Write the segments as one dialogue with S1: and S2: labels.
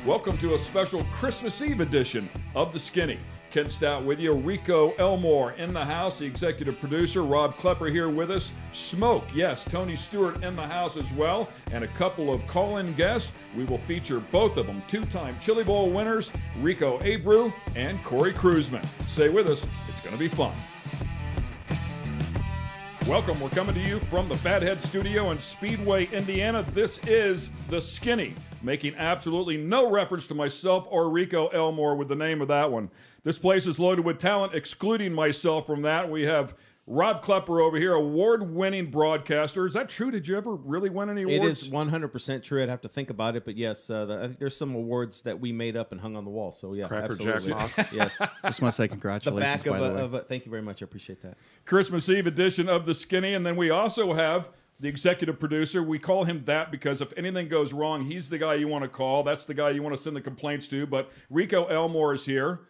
S1: Welcome to a special Christmas Eve edition of The Skinny. Ken Stout with you, Rico Elmore in the house, the executive producer, Rob Klepper here with us, Smoke, yes, Tony Stewart in the house as well, and a couple of call-in guests. We will feature both of them, two-time Chili Bowl winners, Rico Abreu and Corey Kruseman. Stay with us, it's going to be fun. Welcome, we're coming to you from the Fathead Studio in Speedway, Indiana. This is The Skinny, making absolutely no reference to myself or Rico Elmore with the name of that one. This place is loaded with talent, excluding myself from that. We have Rob Klepper over here, award-winning broadcaster. Is that true? Did you ever really win any awards?
S2: It is 100% true. I'd have to think about it, but yes, I think there's some awards that we made up and hung on the wall. So yeah,
S3: Cracker
S2: absolutely.
S3: Jack box.
S2: Yes.
S3: Just want to say congratulations.
S2: The back
S3: by the way.
S2: of thank you very much. I appreciate that.
S1: Christmas Eve edition of The Skinny, and then we also have the executive producer. We call him that because if anything goes wrong, he's the guy you want to call. That's the guy you want to send the complaints to, but Rico Elmore is here.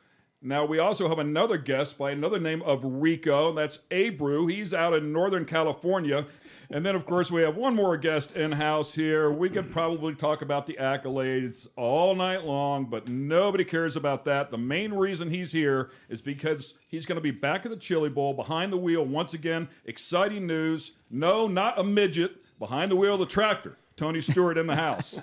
S1: Now, we also have another guest by another name of Rico. That's Abreu. He's out in Northern California. And then, of course, we have one more guest in-house here. We could probably talk about the accolades all night long, but nobody cares about that. The main reason he's here is because he's going to be back at the Chili Bowl, behind the wheel once again. Exciting news. No, not a midget. Behind the wheel of the tractor. Tony Stewart in the house.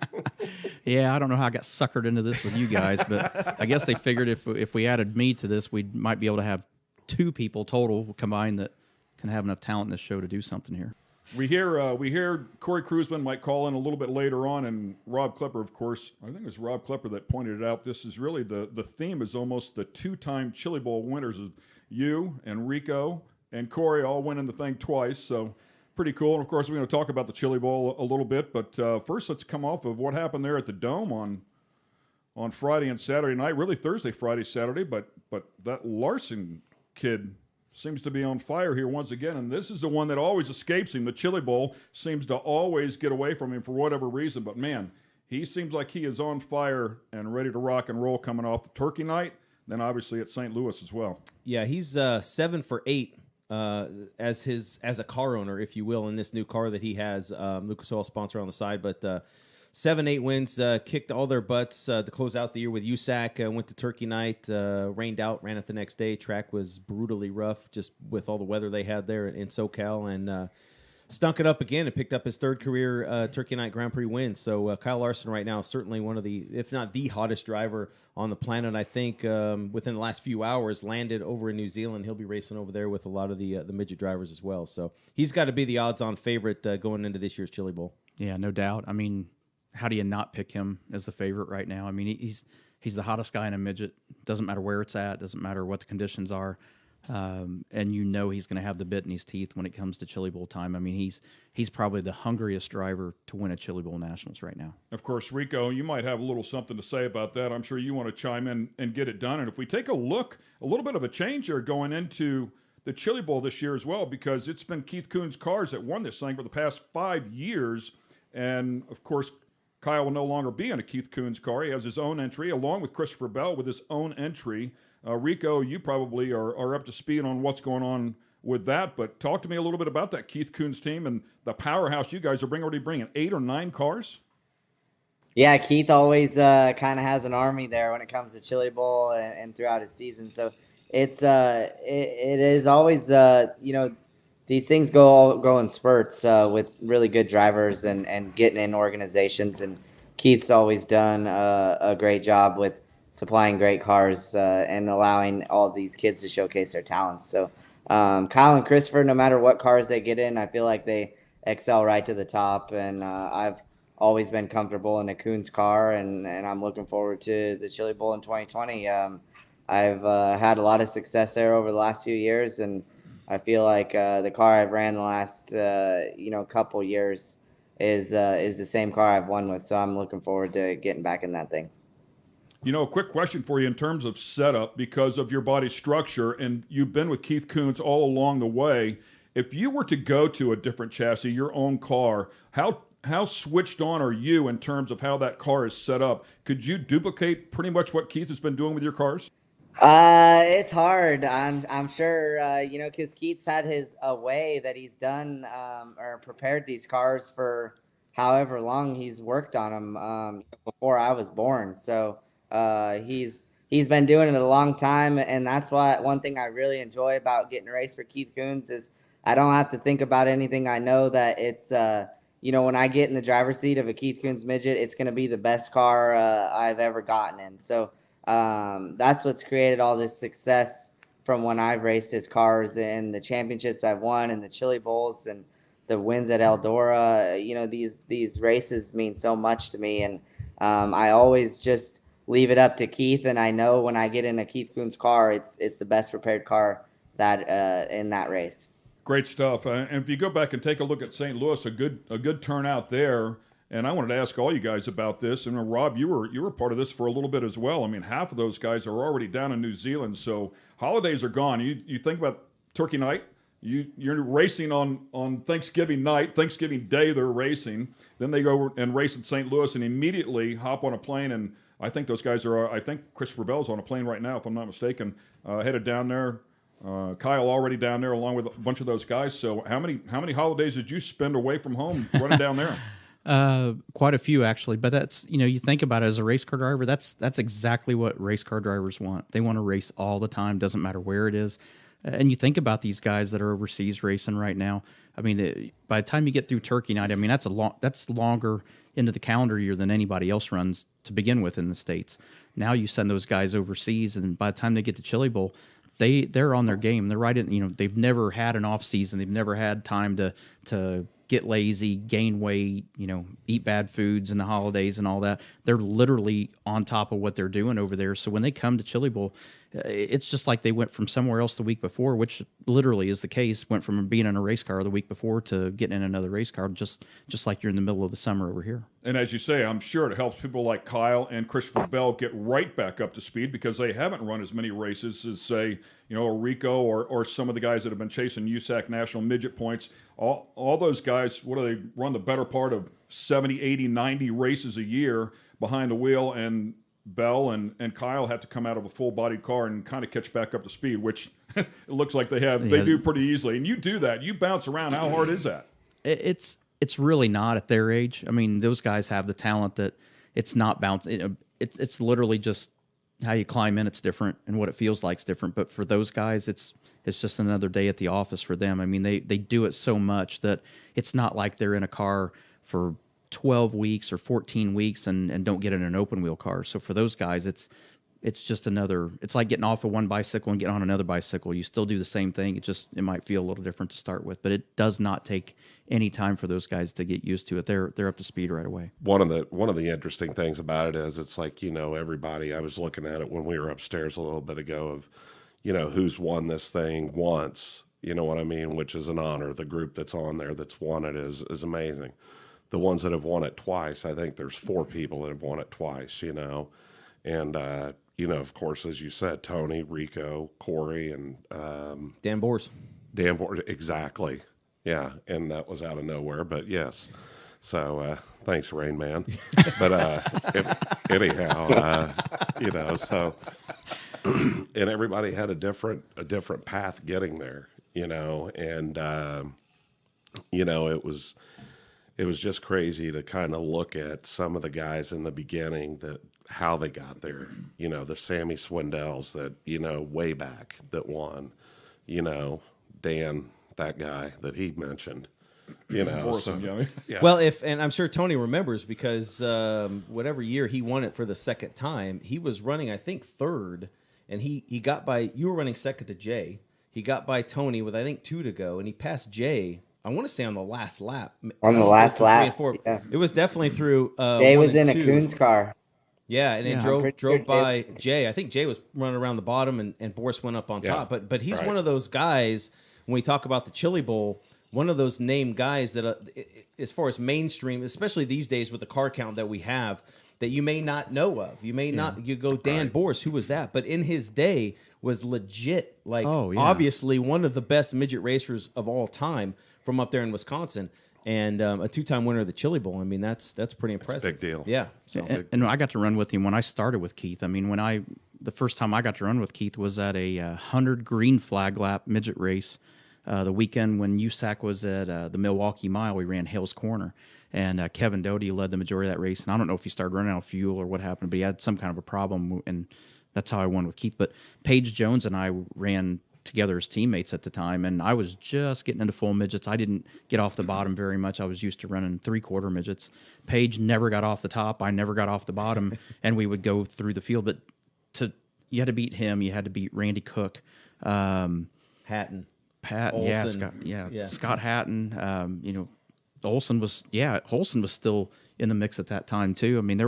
S3: Yeah, I don't know how I got suckered into this with you guys, but I guess they figured if we added me to this, we might be able to have two people total combined that can have enough talent in this show to do something here.
S1: We hear Corey Kruseman might call in a little bit later on, and Rob Klepper, of course. I think it was Rob Klepper that pointed it out. This is really the theme is almost the two-time Chili Bowl winners of you and Rico and Corey all winning the thing twice. So pretty cool. And of course, we're going to talk about the Chili Bowl a little bit. But first, let's come off of what happened there at the Dome on Friday and Saturday night. Really Thursday, Friday, Saturday. But that Larson kid seems to be on fire here once again. And this is the one that always escapes him. The Chili Bowl seems to always get away from him for whatever reason. But, man, he seems like he is on fire and ready to rock and roll coming off the Turkey night. Then, obviously, at St. Louis as well. Yeah,
S2: he's 7 for 8. As a car owner, if you will, in this new car that he has, Lucas Oil sponsor on the side, but 7-8 wins, kicked all their butts to close out the year with USAC, went to Turkey night, rained out, ran it the next day. Track was brutally rough just with all the weather they had there in SoCal, and stunk it up again and picked up his third career Turkey night Grand Prix win. So Kyle Larson right now is certainly one of the, if not the hottest driver on the planet. I think within the last few hours landed over in New Zealand. He'll be racing over there with a lot of the midget drivers as well. So he's got to be the odds-on favorite going into this year's Chili Bowl.
S3: Yeah, no doubt. I mean, how do you not pick him as the favorite right now? I mean, he's the hottest guy in a midget. Doesn't matter where it's at. Doesn't matter what the conditions are. And you know he's going to have the bit in his teeth when it comes to Chili Bowl time. I mean, he's probably the hungriest driver to win a Chili Bowl Nationals right now.
S1: Of course, Rico, you might have a little something to say about that. I'm sure you want to chime in and get it done. And if we take a look, a little bit of a change here going into the Chili Bowl this year as well, because it's been Keith Kunz's cars that won this thing for the past 5 years. And, of course, Kyle will no longer be in a Keith Kunz car. He has his own entry, along with Christopher Bell with his own entry. Rico, you probably are up to speed on what's going on with that, but talk to me a little bit about that Keith Kunz team and the powerhouse you guys are already bringing. 8 or 9 cars?
S4: Yeah, Keith always kind of has an army there when it comes to Chili Bowl and throughout his season. So it is always these things go in spurts with really good drivers and getting in organizations. And Keith's always done a great job with supplying great cars and allowing all these kids to showcase their talents. So Kyle and Christopher, no matter what cars they get in, I feel like they excel right to the top. And I've always been comfortable in a Kunz car, and I'm looking forward to the Chili Bowl in 2020. I've had a lot of success there over the last few years, and I feel like the car I've ran the last couple years is the same car I've won with. So I'm looking forward to getting back in that thing.
S1: A quick question for you in terms of setup because of your body structure, and you've been with Keith Kunz all along the way. If you were to go to a different chassis, your own car, how switched on are you in terms of how that car is set up? Could you duplicate pretty much what Keith has been doing with your cars?
S4: It's hard. I'm sure, because Keith's had a way that he's done or prepared these cars for however long he's worked on them before I was born. So he's been doing it a long time, and that's why one thing I really enjoy about getting a race for Keith Coons is I don't have to think about anything. I know that it's when I get in the driver's seat of a Keith Coons midget, it's going to be the best car I've ever gotten in. So that's what's created all this success from when I've raced his cars and the championships I've won and the Chili Bowls and the wins at Eldora. These races mean so much to me, and I always just leave it up to Keith. And I know when I get in a Keith Coons car, it's the best prepared car that in that race.
S1: Great stuff. And if you go back and take a look at St. Louis, a good turnout there. And I wanted to ask all you guys about this. And Rob, you were part of this for a little bit as well. I mean, half of those guys are already down in New Zealand, so holidays are gone. You think about Turkey Night. You're racing on Thanksgiving night, Thanksgiving Day. They're racing. Then they go and race in St. Louis and immediately hop on a plane. And I think those guys are. I think Christopher Bell's on a plane right now, if I'm not mistaken, headed down there. Kyle already down there along with a bunch of those guys. So how many holidays did you spend away from home running down there?
S3: Quite a few actually, but that's, you think about it as a race car driver, that's exactly what race car drivers want. They want to race all the time, doesn't matter where it is. And you think about these guys that are overseas racing right now. I mean, by the time you get through Turkey Night, I mean that's longer into the calendar year than anybody else runs to begin with in the States. Now you send those guys overseas, and by the time they get to Chili Bowl, they're on their game. They're right in, they've never had an off season. They've never had time to get lazy, gain weight, eat bad foods in the holidays and all that. They're literally on top of what they're doing over there. So when they come to Chili Bowl, it's just like they went from somewhere else the week before, which literally is the case, went from being in a race car the week before to getting in another race car, just like you're in the middle of the summer over here.
S1: And as you say, I'm sure it helps people like Kyle and Christopher Bell get right back up to speed because they haven't run as many races as, say, a Rico or some of the guys that have been chasing USAC national midget points. All those guys, what do they run the better part of 70, 80, 90 races a year behind the wheel, and Bell and Kyle had to come out of a full-bodied car and kind of catch back up to speed, which it looks like they have. They do pretty easily. And you do that. You bounce around. How hard is that?
S3: It's really not at their age. I mean, those guys have the talent that it's not bouncing. It's literally just how you climb in. It's different, and what it feels like is different. But for those guys, it's just another day at the office for them. I mean, they do it so much that it's not like they're in a car for 12 weeks or 14 weeks and don't get in an open wheel car. So for those guys, it's just it's like getting off of one bicycle and getting on another bicycle. You still do the same thing. It might feel a little different to start with, but it does not take any time for those guys to get used to it. They're up to speed right away.
S5: One of the interesting things about it is it's like, everybody, I was looking at it when we were upstairs a little bit ago of, who's won this thing once, you know what I mean, which is an honor. The group that's on there that's won it is amazing. The ones that have won it twice, I think there's 4 people that have won it twice, and, of course, as you said, Tony, Rico, Corey, and
S2: Dan Bors.
S5: Exactly. Yeah, and that was out of nowhere, but yes. So thanks, Rain Man. But anyhow, so and everybody had a different path getting there, and it was just crazy to kind of look at some of the guys in the beginning how they got there. The Sammy Swindells that, way back that won, Dan, that guy that he mentioned, so, yeah.
S2: Well, and I'm sure Tony remembers because whatever year he won it for the second time, he was running, I think, third, and he got by, you were running second to Jay. He got by Tony with, I think, 2 to go, and he passed Jay, I want to say on the last lap.
S4: On the last lap.
S2: Yeah. It was definitely through.
S4: Jay was in a Coons car.
S2: Yeah, and it drove by Jay. I think Jay was running around the bottom, and Boris went up on top. But he's one of those guys, when we talk about the Chili Bowl, one of those named guys that, as far as mainstream, especially these days with the car count that we have, that you may not know of. You may not, you go, Dan Boris, who was that? But in his day was legit, obviously one of the best midget racers of all time from up there in Wisconsin. And a 2-time winner of the Chili Bowl. I mean, that's pretty impressive.
S5: That's a big deal.
S2: Yeah.
S3: So. And I got to run with him when I started with Keith. I mean, the first time I got to run with Keith was at a 100 green flag lap midget race the weekend when USAC was at the Milwaukee Mile. We ran Hales Corner. and Kevin Doty led the majority of that race. And I don't know if he started running out of fuel or what happened, but he had some kind of a problem, and that's how I won with Keith. But Paige Jones and I ran together as teammates at the time, and I was just getting into full midgets. I didn't get off the bottom very much. I was used to running 3/4 midgets. Paige never got off the top. I never got off the bottom, and we would go through the field. But you had to beat him. You had to beat Randy Cook,
S2: Hatton,
S3: Olson. Scott Hatton. Olson was still in the mix at that time too. I mean,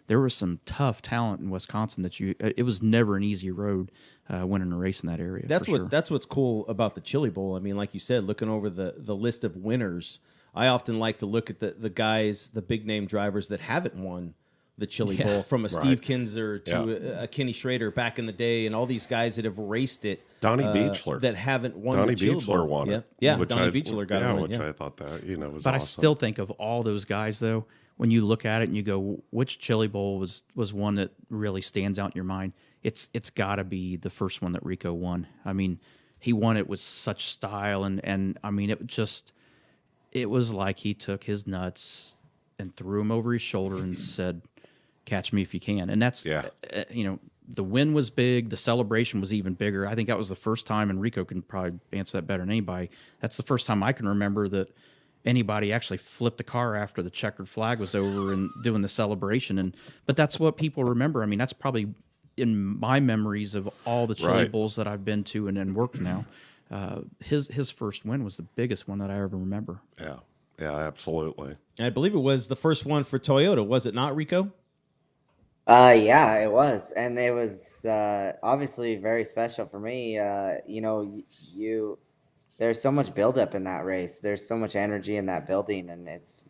S3: there was some tough talent in Wisconsin it was never an easy road winning a race in that area.
S2: That's what's cool about the Chili Bowl. I mean, like you said, looking over the list of winners, I often like to look at the guys, the big name drivers that haven't won the Chili Bowl, from a Steve Kinzer to a Kenny Schrader back in the day, and all these guys that have raced it.
S5: Donnie Beechler
S2: that haven't won the Chili Bowl.
S5: won it.
S2: Yeah, Donnie Beechler got it.
S5: Which I thought that was.
S3: But
S5: awesome.
S3: I still think of all those guys though. When you look at it and you go, which Chili Bowl was one that really stands out in your mind? It's got to be the first one that Rico won. I mean, he won it with such style, and I mean, it was like he took his nuts and threw them over his shoulder and said, "Catch me if you can." And that's the win was big. The celebration was even bigger. I think that was the first time, and Rico can probably answer that better than anybody. That's the first time I can remember that anybody actually flipped the car after the checkered flag was over and doing the celebration. But that's what people remember. I mean, that's probably in my memories of all the Chili Bowls that I've been to and worked now. His first win was the biggest one that I ever remember.
S5: Yeah, absolutely.
S2: And I believe it was the first one for Toyota, was it not, Rico?
S4: Yeah, it was, and it was obviously very special for me. There's so much buildup in that race. There's so much energy in that building, and it's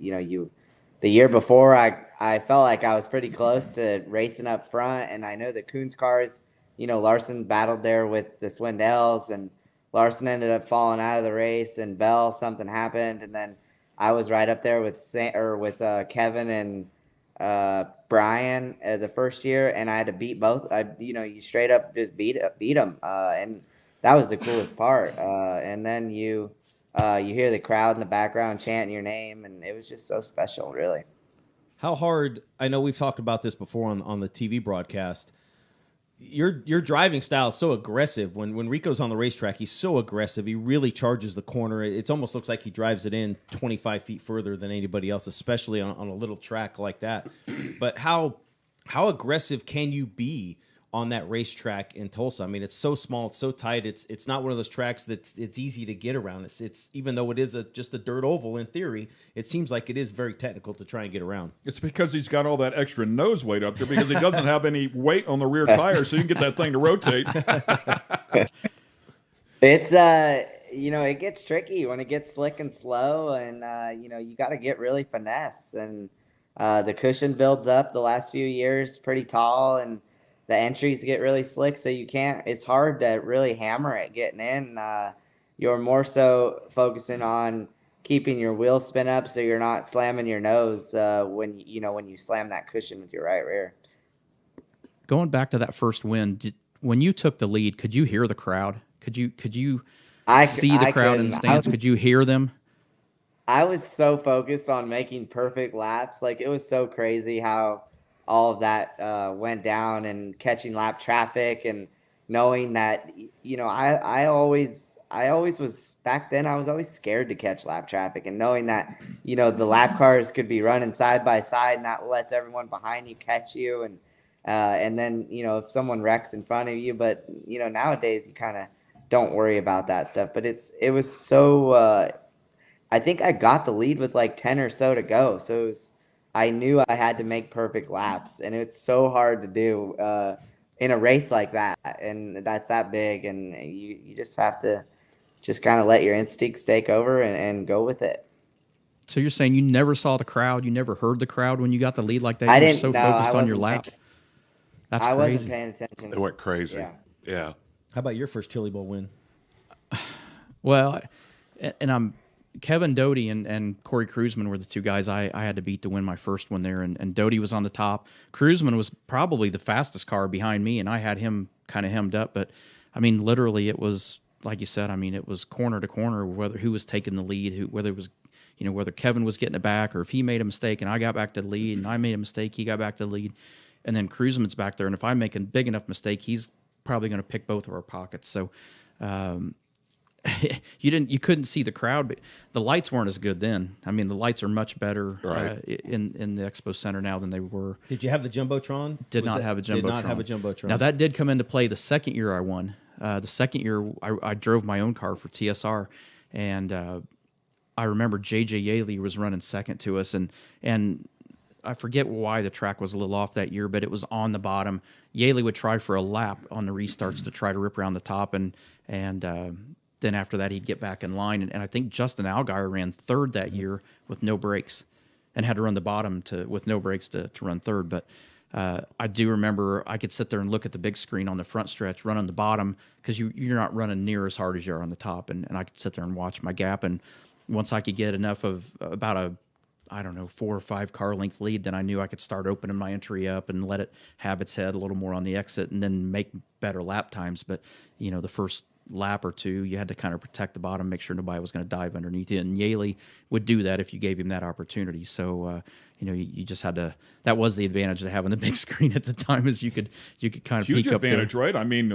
S4: the year before I felt like I was pretty close to racing up front, and I know the Coons cars. Larson battled there with the Swindells, and Larson ended up falling out of the race, and Bell something happened, and then I was right up there with Kevin and Brian the first year, and I had to beat both. You straight up just beat them, and that was the coolest part. And then you hear the crowd in the background chanting your name, and it was just so special, really.
S2: How hard? I know we've talked about this before on the TV broadcast. Your driving style is so aggressive. When Rico's on the racetrack, he's so aggressive. He really charges the corner. It almost looks like he drives it in 25 feet further than anybody else, especially on a little track like that. But how aggressive can you be on that racetrack in Tulsa? I mean, it's so small, it's so tight. It's not one of those tracks that's easy to get around. It's even though it is just a dirt oval in theory, it seems like it is very technical to try and get around.
S1: It's because he's got all that extra nose weight up there because he doesn't have any weight on the rear tire, so you can get that thing to rotate.
S4: It's it gets tricky when it gets slick and slow, and you got to get really finesse, and the cushion builds up the last few years pretty tall, and the entries get really slick, so it's hard to really hammer it getting in. You're more so focusing on keeping your wheels spin up so you're not slamming your nose when you slam that cushion with your right rear.
S3: Going back to that first win, when you took the lead, could you hear the crowd? Could you see the crowd in the stands? Could you hear them?
S4: I was so focused on making perfect laps. Like, it was so crazy how all of that went down, and catching lap traffic, and knowing that, I always was, back then I was always scared to catch lap traffic, and knowing that, the lap cars could be running side by side, and that lets everyone behind you catch you. And then, if someone wrecks in front of you, but, nowadays you kind of don't worry about that stuff. But it was so, I think I got the lead with like 10 or so to go. So I knew I had to make perfect laps, and it's so hard to do in a race like that. And that's that big. And you just have to just kind of let your instincts take over and go with it.
S3: So you're saying you never saw the crowd, you never heard the crowd when you got the lead like that?
S4: I
S3: you
S4: didn't.
S3: were so
S4: No,
S3: focused on your lap. That's
S4: I
S3: crazy.
S4: wasn't paying attention.
S5: It went crazy. Yeah.
S2: How about your first Chili Bowl win?
S3: Well, and Kevin Doty and Corey Kruseman were the two guys I had to beat to win my first one there, and Doty was on the top. Kruseman was probably the fastest car behind me, and I had him kind of hemmed up. But, I mean, literally it was, like you said, I mean, it was corner to corner, who was taking the lead, whether it was, whether Kevin was getting it back or if he made a mistake and I got back to the lead and I made a mistake, he got back to the lead. And then Kruzman's back there. And if I make a big enough mistake, he's probably going to pick both of our pockets. So you couldn't see the crowd, but the lights weren't as good then. I mean, the lights are much better in the Expo Center now than they were.
S2: Did you have the Jumbotron?
S3: Did not have a Jumbotron. Now, that did come into play the second year I won. The second year, I drove my own car for TSR, and I remember J.J. Yaley was running second to us, and I forget why the track was a little off that year, but it was on the bottom. Yaley would try for a lap on the restarts to try to rip around the top, and then after that he'd get back in line. And I think Justin Allgaier ran third that year with no brakes, and had to run the bottom with no brakes to run third. But I do remember I could sit there and look at the big screen on the front stretch, run on the bottom, because you're not running near as hard as you are on the top, and I could sit there and watch my gap. And once I could get enough of about a 4 or 5 car length lead, then I knew I could start opening my entry up and let it have its head a little more on the exit, and then make better lap times. But the first lap or two, you had to kind of protect the bottom, make sure nobody was going to dive underneath you. And Yaley would do that if you gave him that opportunity. So you just had to. That was the advantage of having the big screen at the time, is you could kind of
S1: huge
S3: peek up there.
S1: Huge advantage, right? I mean,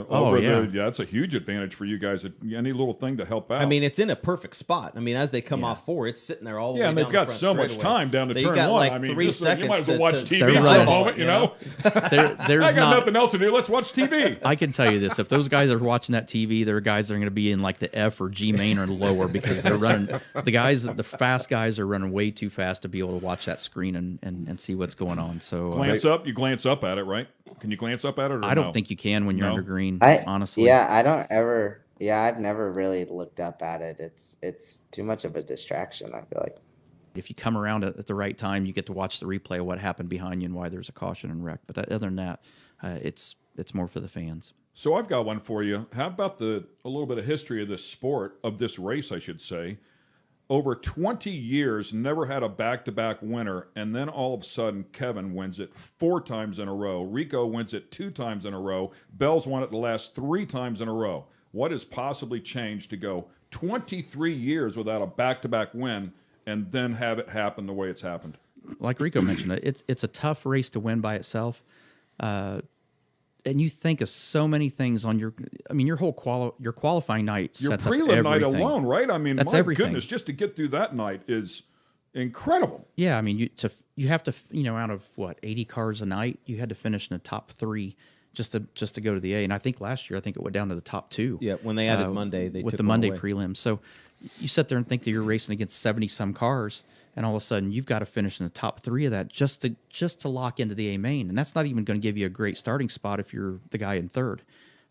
S1: that's a huge advantage for you guys. Any little thing to help out.
S2: I mean, it's in a perfect spot. I mean, as they come off 4, it's sitting there all the way down.
S1: Yeah, and they've got so much time down to turn 1.
S2: Like
S1: I mean,
S2: 3 seconds.
S1: You might as well watch TV
S3: for
S1: a moment, you know?
S3: There's
S1: I got nothing else to do. Let's watch TV.
S3: I can tell you this: if those guys are watching that TV, there are guys that are going to be in like the F or G main or lower, because they're running. The fast guys are running way too fast to be able to watch that screen and see what's going on. So
S1: you glance up at it, right? Can you glance up at it? Or
S3: I don't think you can when you're under green. Honestly,
S4: I've never really looked up at it. It's too much of a distraction, I feel like.
S3: If you come around at the right time, you get to watch the replay of what happened behind you and why there's a caution and wreck. But other than that, it's more for the fans.
S1: So I've got one for you. How about a little bit of history of this sport, of this race, I should say. Over 20 years, never had a back-to-back winner, and then all of a sudden, Kevin wins it 4 times in a row. Rico wins it 2 times in a row. Bell's won it the last 3 times in a row. What has possibly changed to go 23 years without a back-to-back win and then have it happen the way it's happened?
S3: Like Rico mentioned, it's a tough race to win by itself. And you think of so many things on your whole your qualifying night sets up everything.
S1: Your prelim night alone, right? I mean,
S3: that's
S1: my
S3: everything.
S1: Goodness, just to get through that night is incredible.
S3: Yeah, I mean, you have to, out of 80 cars a night, you had to finish in the top 3 just to go to the A. And I think last year, it went down to the top 2.
S2: Yeah, when they added Monday, they
S3: with
S2: took
S3: the Monday
S2: away.
S3: prelim. So you sit there and think that you're racing against 70 some cars, and all of a sudden you've got to finish in the top 3 of that just to lock into the A main, and that's not even going to give you a great starting spot if you're the guy in third.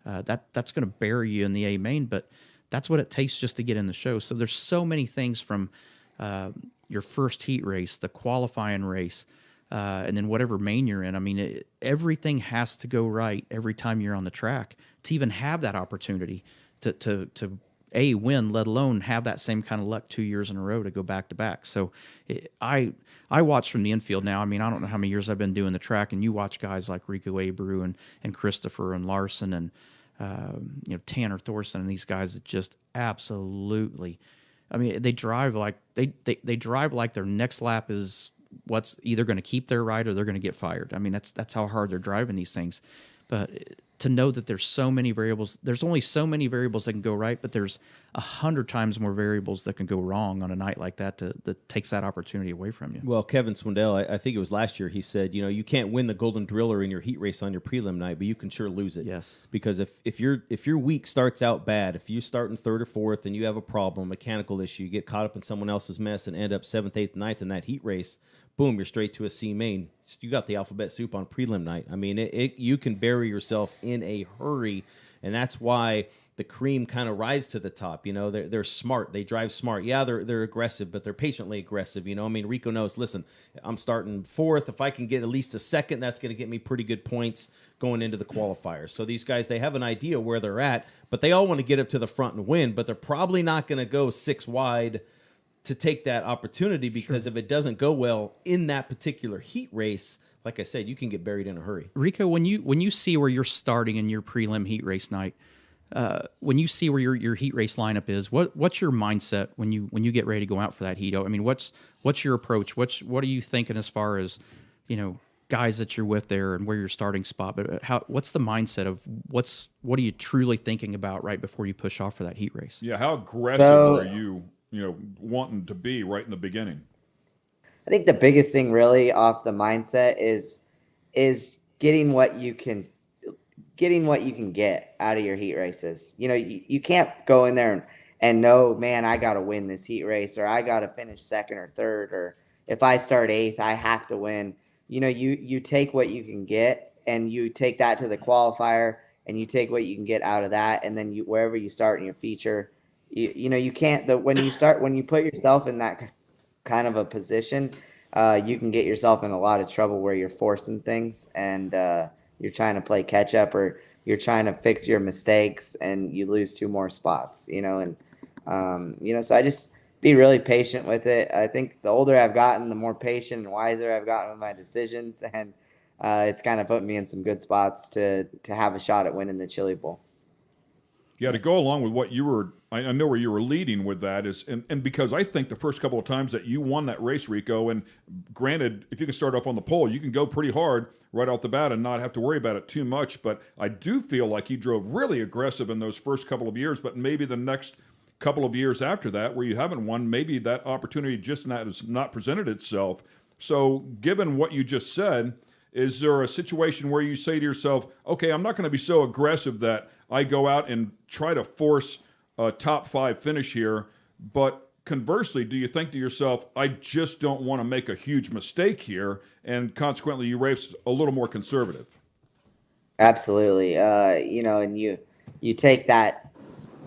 S3: That's going to bury you in the A main, but that's what it takes just to get in the show. So there's so many things from your first heat race, the qualifying race, and then whatever main you're in. I mean, everything has to go right every time you're on the track to even have that opportunity to win, let alone have that same kind of luck 2 years in a row to go back to back. So I watch from the infield now. I mean, I don't know how many years I've been doing the track, and you watch guys like Rico, Abreu, and Christopher and Larson and Tanner Thorson and these guys that just absolutely. I mean, they drive like they drive like their next lap is what's either going to keep their ride or they're going to get fired. I mean, that's how hard they're driving these things. But to know that there's so many variables, there's only so many variables that can go right, but there's 100 times more variables that can go wrong on a night like that that takes that opportunity away from you.
S2: Well, Kevin Swindell, I think it was last year, he said, you can't win the Golden Driller in your heat race on your prelim night, but you can sure lose it.
S3: Yes.
S2: Because if your week starts out bad, if you start in 3rd or 4th and you have a problem, mechanical issue, you get caught up in someone else's mess and end up 7th, 8th, 9th in that heat race, boom, you're straight to a C main. You got the alphabet soup on prelim night. I mean, you can bury yourself in a hurry, and that's why the cream kind of rise to the top. They're smart. They drive smart. Yeah, they're aggressive, but they're patiently aggressive. I mean, Rico knows, listen, I'm starting 4th. If I can get at least a 2nd, that's going to get me pretty good points going into the qualifiers. So these guys, they have an idea where they're at, but they all want to get up to the front and win, but they're probably not going to go 6 wide to take that opportunity, because if it doesn't go well in that particular heat race, like I said, you can get buried in a hurry.
S3: Rico, when you see where you're starting in your prelim heat race night, when you see where your heat race lineup is, what's your mindset when you get ready to go out for that heat? I mean, what's your approach? What are you thinking as far as, guys that you're with there and where your starting spot? But what's the mindset of what are you truly thinking about right before you push off for that heat race?
S1: Yeah, how aggressive are you, wanting to be right in the beginning?
S4: I think the biggest thing really off the mindset is getting what you can get out of your heat races. You can't go in there and know, man, I got to win this heat race, or I got to finish second or third, or if I start eighth, I have to win. You take what you can get, and you take that to the qualifier, and you take what you can get out of that, and then wherever you start in your feature, you can't. When you put yourself in that kind of a position, you can get yourself in a lot of trouble where you're forcing things, and you're trying to play catch up, or you're trying to fix your mistakes, and you lose 2 more spots. So I just be really patient with it. I think the older I've gotten, the more patient and wiser I've gotten with my decisions, and it's kind of put me in some good spots to have a shot at winning the Chili Bowl.
S1: Yeah, to go along with what you were, I know where you were leading with that is, and because I think the first couple of times that you won that race, Rico, and granted, if you can start off on the pole, you can go pretty hard right off the bat and not have to worry about it too much. But I do feel like you drove really aggressive in those first couple of years, but maybe the next couple of years after that where you haven't won, maybe that opportunity just has not presented itself. So given what you just said, is there a situation where you say to yourself, okay, I'm not going to be so aggressive that I go out and try to force a top 5 finish here, but conversely, do you think to yourself, I just don't want to make a huge mistake here, and consequently you race a little more conservative?
S4: Absolutely. And you take that,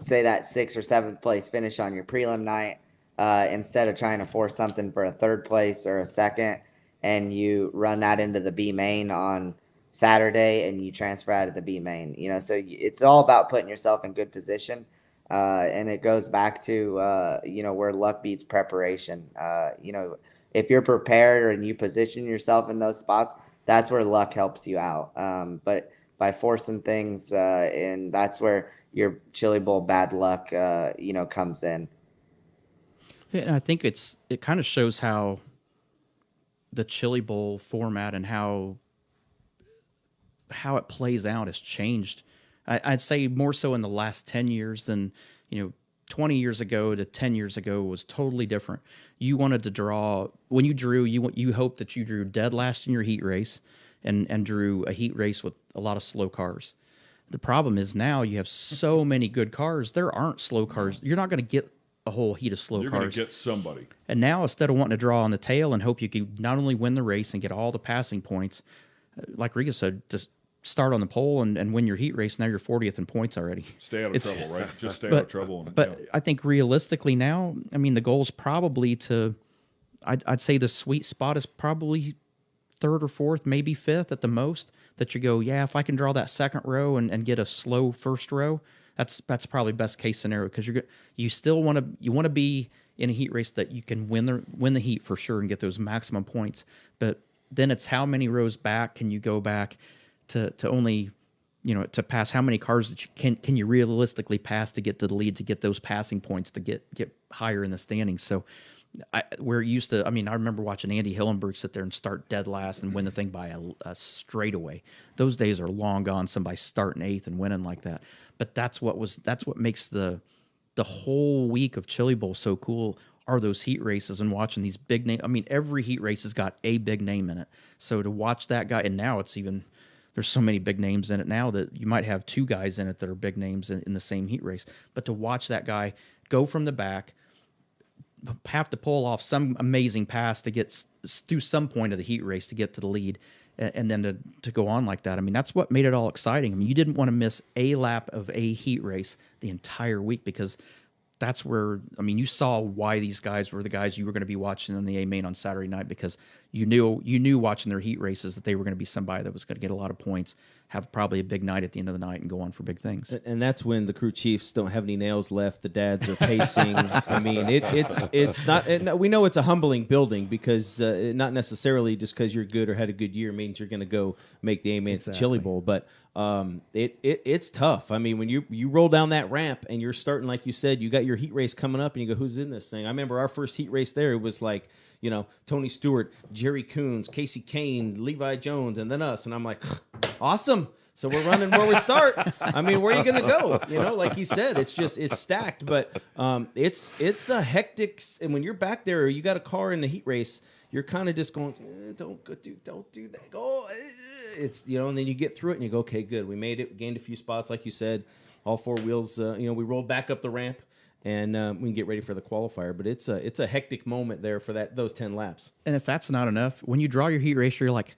S4: say that 6th or 7th place finish on your prelim night, instead of trying to force something for a 3rd place or a 2nd, and you run that into the B main on Saturday, and you transfer out of the B main. So it's all about putting yourself in good position, and it goes back to where luck beats preparation. If you're prepared and you position yourself in those spots, that's where luck helps you out. But by forcing things, and that's where your Chili Bowl bad luck, comes in.
S3: Yeah, and I think it kind of shows how the Chili Bowl format and how it plays out has changed. I'd say more so in the last 10 years than 20 years ago to 10 years ago was totally different. You wanted to draw, when you drew, you hoped that you drew dead last in your heat race and drew a heat race with a lot of slow cars. The problem is now you have so many good cars, there aren't slow cars. You're not going to get a whole heat of slow
S1: You're
S3: cars.
S1: You're going to get somebody.
S3: And now instead of wanting to draw on the tail and hope you can not only win the race and get all the passing points, like Rico said, just start on the pole and win your heat race. Now you're 40th in points already.
S1: Stay out of trouble, right? Just stay out of trouble.
S3: But I think realistically now, I mean, the goal is probably I'd say the sweet spot is probably 3rd or 4th, maybe 5th at the most, that you go, yeah, if I can draw that 2nd row and get a slow 1st row, that's probably best case scenario, because you still want to be in a heat race that you can win the heat for sure and get those maximum points. But then it's how many rows back can you go back to only, to pass how many cars that you can you realistically pass to get to the lead, to get those passing points, to get higher in the standings. So I remember watching Andy Hillenberg sit there and start dead last and win the thing by a straightaway. Those days are long gone, somebody starting 8th and winning like that. But that's what makes the whole week of Chili Bowl so cool, are those heat races and watching these big names. I mean, every heat race has got a big name in it. So to watch that guy, and now it's even, there's so many big names in it now that you might have 2 guys in it that are big names in the same heat race. But to watch that guy go from the back, have to pull off some amazing pass to get through some point of the heat race to get to the lead, and then to go on like that. I mean, that's what made it all exciting. I mean, you didn't want to miss a lap of a heat race the entire week, because that's where, I mean, you saw why these guys were the guys you were going to be watching in the A main on Saturday night, because you knew watching their heat races that they were going to be somebody that was going to get a lot of points have probably a big night at the end of the night and go on for big things.
S2: And that's when the crew chiefs don't have any nails left. The dads are pacing. I mean, it's not. We know it's a humbling building because not necessarily just because you're good or had a good year means you're going to go make the A-Man's Chili Bowl, but it's tough. I mean, when you roll down that ramp and you're starting, like you said, you got your heat race coming up, and you go, who's in this thing? I remember our first heat race there. It was like, Tony Stewart, Jerry Coons, Casey Kane, Levi Jones, and then us. And I'm like, awesome. So we're running where we start. I mean, where are you going to go? Like he said, it's stacked, but it's a hectic. And when you're back there, or you got a car in the heat race, you're kind of just going, don't do that. Go. It's, and then you get through it and you go, okay, good. We made it. We gained a few spots, like you said. All four wheels, we rolled back up the ramp. And we can get ready for the qualifier, but it's a hectic moment there for those 10 laps.
S3: And if that's not enough, when you draw your heat race, you're like,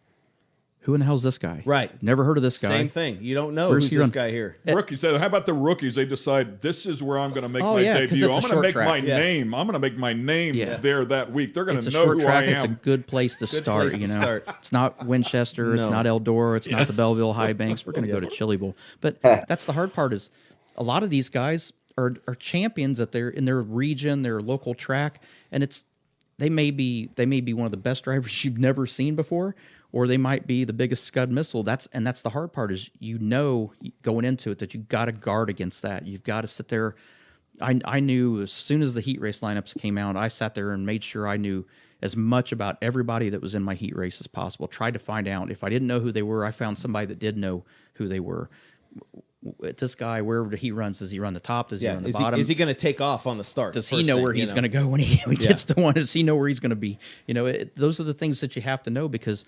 S3: who in the hell's this guy?
S2: Right.
S3: Never heard of this guy.
S2: Same thing. You don't know who's this guy here.
S1: Rookies. How about the rookies? They decide this is where I'm going to make my debut. I'm going to make my name. I'm going to make my name there that week. They're going to know who I am.
S3: It's a good place to start. It's not Winchester. No. It's not Eldora. It's not the Belleville High Banks. We're going to go to Chili Bowl. But that's the hard part is a lot of these guys are champions in their region, their local track, and they may be one of the best drivers you've never seen before, or they might be the biggest Scud missile. That's the hard part is going into it that you got to guard against that. You've got to sit there. I knew as soon as the heat race lineups came out, I sat there and made sure I knew as much about everybody that was in my heat race as possible. Tried to find out. If I didn't know who they were, I found somebody that did know who they were. This guy, wherever he runs, does he run the top? Does he run the bottom?
S2: Is he going to take off on the start?
S3: Does he know where he's going to go when he gets to one? Does he know where he's going to be? Those are the things that you have to know because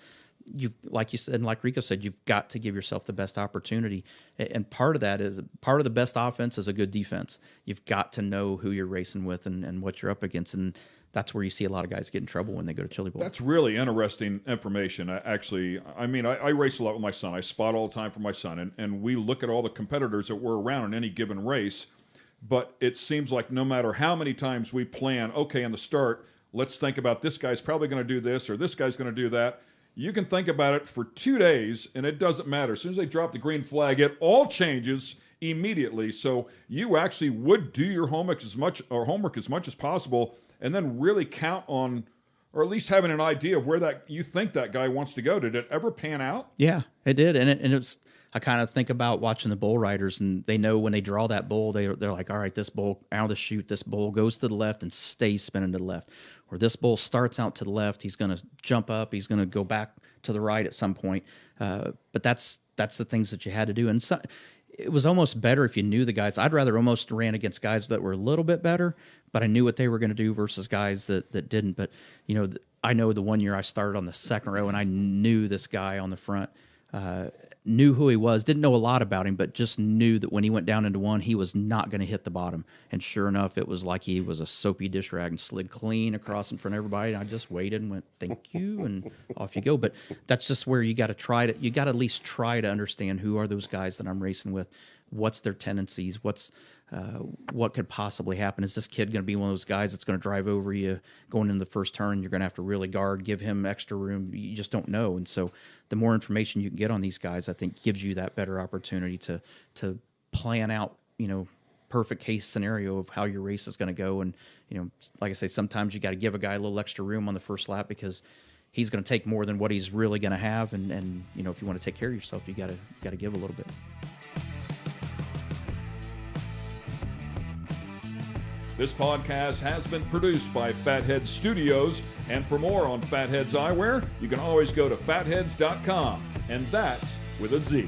S3: like you said, and like Rico said, you've got to give yourself the best opportunity. And part of that is part of the best offense is a good defense. You've got to know who you're racing with and what you're up against. And that's where you see a lot of guys get in trouble when they go to Chili Bowl.
S1: That's really interesting information. I race a lot with my son. I spot all the time for my son, and we look at all the competitors that were around in any given race. But it seems like no matter how many times we plan, okay, in the start, let's think about this guy's probably going to do this or this guy's going to do that. You can think about it for 2 days, and it doesn't matter. As soon as they drop the green flag, it all changes immediately. So you actually would do your homework as much as possible, and then really count on, or at least having an idea of where you think that guy wants to go. Did it ever pan out?
S3: Yeah, it did, and it was. I kind of think about watching the bull riders, and they know when they draw that bull, they're like, all right, this bull out of the chute, this bull goes to the left and stays spinning to the left. Or this bull starts out to the left, he's going to jump up, he's going to go back to the right at some point. But that's the things that you had to do. And it was almost better if you knew the guys. I'd rather almost ran against guys that were a little bit better, but I knew what they were going to do versus guys that didn't. But, I know the one year I started on the second row, and I knew this guy on the front, knew who he was, didn't know a lot about him, but just knew that when he went down into one, he was not going to hit the bottom. And sure enough, it was like he was a soapy dish rag and slid clean across in front of everybody. And I just waited and went, thank you, and off you go. But that's just where you got to at least try to understand who are those guys that I'm racing with, what's their tendencies, what could possibly happen. Is this kid going to be one of those guys that's going to drive over you going into the first turn? You're going to have to really guard, give him extra room. You just don't know. And so the more information you can get on these guys, I think gives you that better opportunity to plan out, perfect case scenario of how your race is going to go. And, like I say, sometimes you got to give a guy a little extra room on the first lap because he's going to take more than what he's really going to have. And if you want to take care of yourself, you got to give a little bit.
S1: This podcast has been produced by Fathead Studios, and for more on Fatheads Eyewear, you can always go to fatheads.com, and that's with a Z.